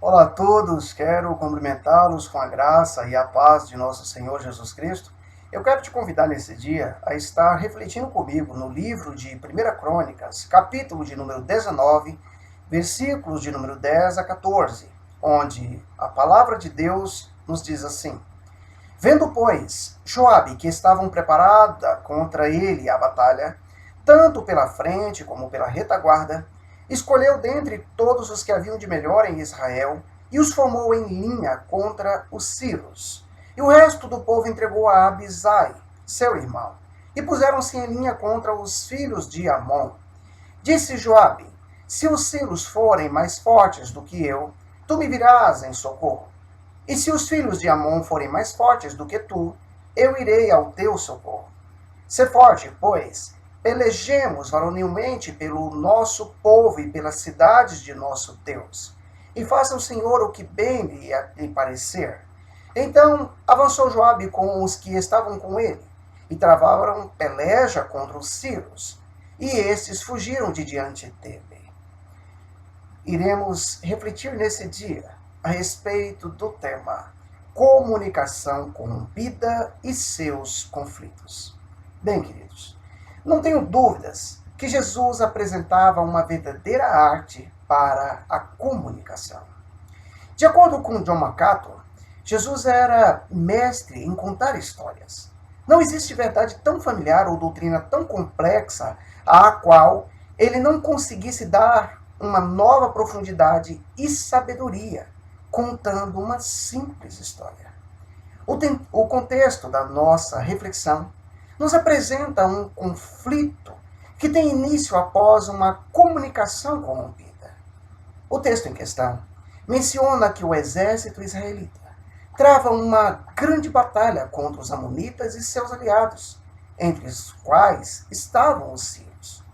Olá a todos, quero cumprimentá-los com a graça e a paz de nosso Senhor Jesus Cristo. Eu quero te convidar nesse dia a estar refletindo comigo no livro de 1 Crônicas, capítulo de número 19, versículos de número 10 a 14, onde a palavra de Deus nos diz assim: Vendo, pois, Joabe que estavam preparada contra ele a batalha, tanto pela frente como pela retaguarda, escolheu dentre todos os que haviam de melhor em Israel e os formou em linha contra os Ciros. E o resto do povo entregou a Abisai, seu irmão, e puseram-se em linha contra os filhos de Amon. Disse Joabe: Se os Ciros forem mais fortes do que eu, tu me virás em socorro. E se os filhos de Amon forem mais fortes do que tu, eu irei ao teu socorro. Sê forte, pois, pelejemos varonilmente pelo nosso povo e pelas cidades de nosso Deus. E faça o Senhor o que bem lhe parecer. Então avançou Joabe com os que estavam com ele, e travaram peleja contra os Ciros, e estes fugiram de diante dele. Iremos refletir nesse dia a respeito do tema comunicação corrompida e seus conflitos. Bem, queridos, não tenho dúvidas que Jesus apresentava uma verdadeira arte para a comunicação. De acordo com John MacArthur, Jesus era mestre em contar histórias. Não existe verdade tão familiar ou doutrina tão complexa à qual ele não conseguisse dar uma nova profundidade e sabedoria, contando uma simples história. O contexto da nossa reflexão nos apresenta um conflito que tem início após uma comunicação corrompida. O texto em questão menciona que o exército israelita trava uma grande batalha contra os amonitas e seus aliados, entre os quais estavam os sírios.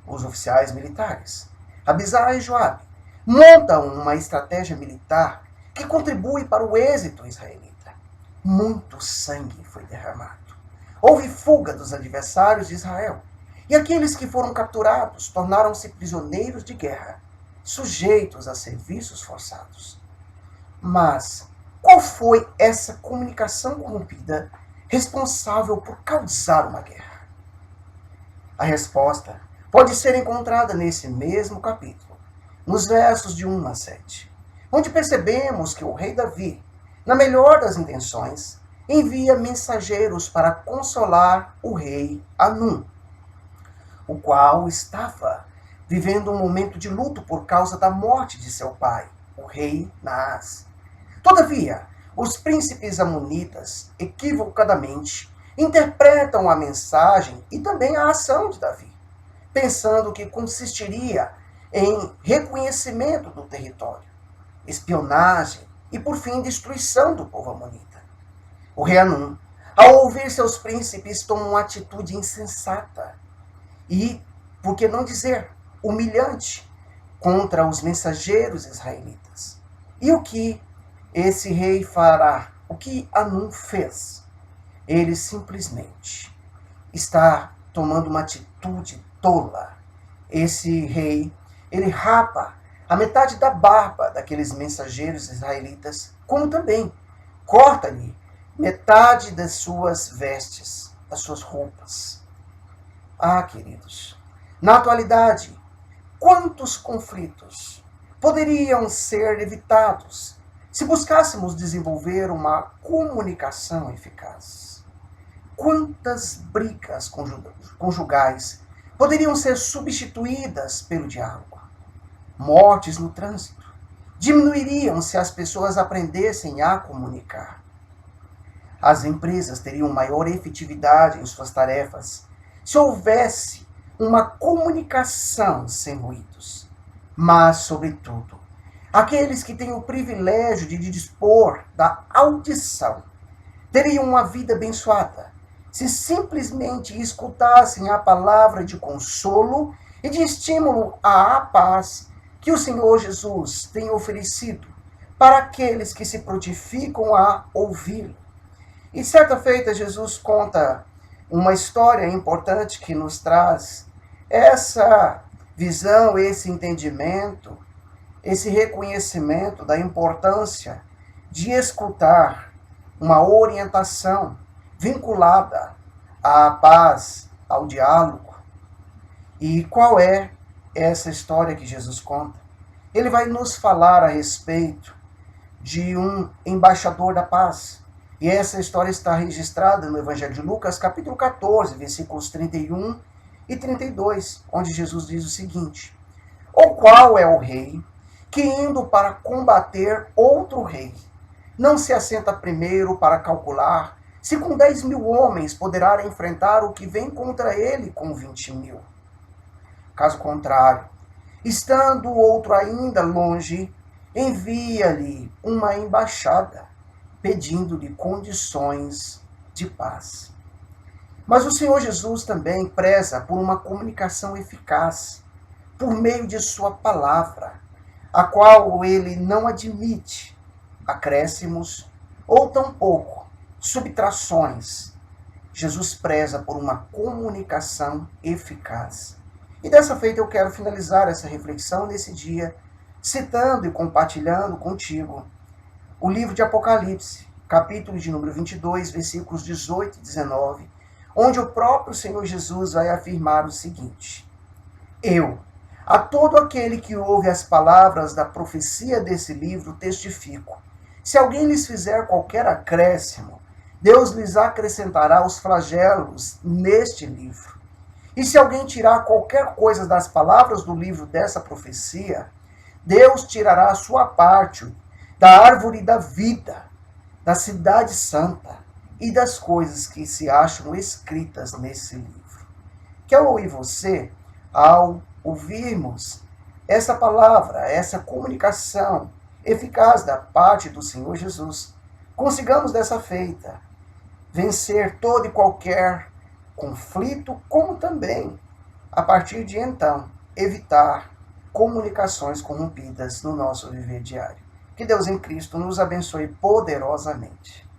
Os oficiais militares, Abisai e Joabe, montam uma estratégia militar que contribui para o êxito israelita. Muito sangue foi derramado. Houve fuga dos adversários de Israel, e aqueles que foram capturados tornaram-se prisioneiros de guerra, sujeitos a serviços forçados. Mas qual foi essa comunicação corrompida responsável por causar uma guerra? A resposta pode ser encontrada nesse mesmo capítulo, nos versos de 1 a 7, onde percebemos que o rei Davi, na melhor das intenções, envia mensageiros para consolar o rei Anum, o qual estava vivendo um momento de luto por causa da morte de seu pai, o rei Naás. Todavia, os príncipes amonitas, equivocadamente, interpretam a mensagem e também a ação de Davi, pensando que consistiria em reconhecimento do território, espionagem e, por fim, destruição do povo amonita. O rei Anum, ao ouvir seus príncipes, toma uma atitude insensata e, por que não dizer, humilhante contra os mensageiros israelitas. E o que esse rei fará? O que Anum fez? Ele simplesmente está tomando uma atitude tola. Esse rei, ele rapa a metade da barba daqueles mensageiros israelitas, como também corta-lhe metade das suas vestes, das suas roupas. Ah, queridos, na atualidade, quantos conflitos poderiam ser evitados se buscássemos desenvolver uma comunicação eficaz? Quantas brigas conjugais poderiam ser substituídas pelo diálogo? Mortes no trânsito diminuiriam se as pessoas aprendessem a comunicar. As empresas teriam maior efetividade em suas tarefas se houvesse uma comunicação sem ruídos. Mas, sobretudo, aqueles que têm o privilégio de dispor da audição teriam uma vida abençoada se simplesmente escutassem a palavra de consolo e de estímulo à paz que o Senhor Jesus tem oferecido para aqueles que se prontificam a ouvi-lo. E certa feita, Jesus conta uma história importante que nos traz essa visão, esse entendimento esse reconhecimento da importância de escutar uma orientação vinculada à paz, ao diálogo. E qual é essa história que Jesus conta? Ele vai nos falar a respeito de um embaixador da paz. E essa história está registrada no Evangelho de Lucas, capítulo 14, versículos 31 e 32, onde Jesus diz o seguinte: O qual é o rei que, indo para combater outro rei, não se assenta primeiro para calcular se com 10.000 homens poderá enfrentar o que vem contra ele com 20.000? Caso contrário, estando o outro ainda longe, envia-lhe uma embaixada, pedindo-lhe condições de paz. Mas o Senhor Jesus também preza por uma comunicação eficaz, por meio de sua palavra, a qual ele não admite acréscimos ou tampouco subtrações. Jesus preza por uma comunicação eficaz. E dessa feita eu quero finalizar essa reflexão nesse dia, citando e compartilhando contigo o livro de Apocalipse, capítulo de número 22, versículos 18 e 19, onde o próprio Senhor Jesus vai afirmar o seguinte: Eu, a todo aquele que ouve as palavras da profecia desse livro, testifico. Se alguém lhes fizer qualquer acréscimo, Deus lhes acrescentará os flagelos neste livro. E se alguém tirar qualquer coisa das palavras do livro dessa profecia, Deus tirará a sua parte da árvore da vida, da cidade santa e das coisas que se acham escritas nesse livro. Que eu e você, ao ouvirmos essa palavra, essa comunicação eficaz da parte do Senhor Jesus, consigamos dessa feita vencer todo e qualquer conflito, como também, a partir de então, evitar comunicações corrompidas no nosso viver diário. Que Deus em Cristo nos abençoe poderosamente.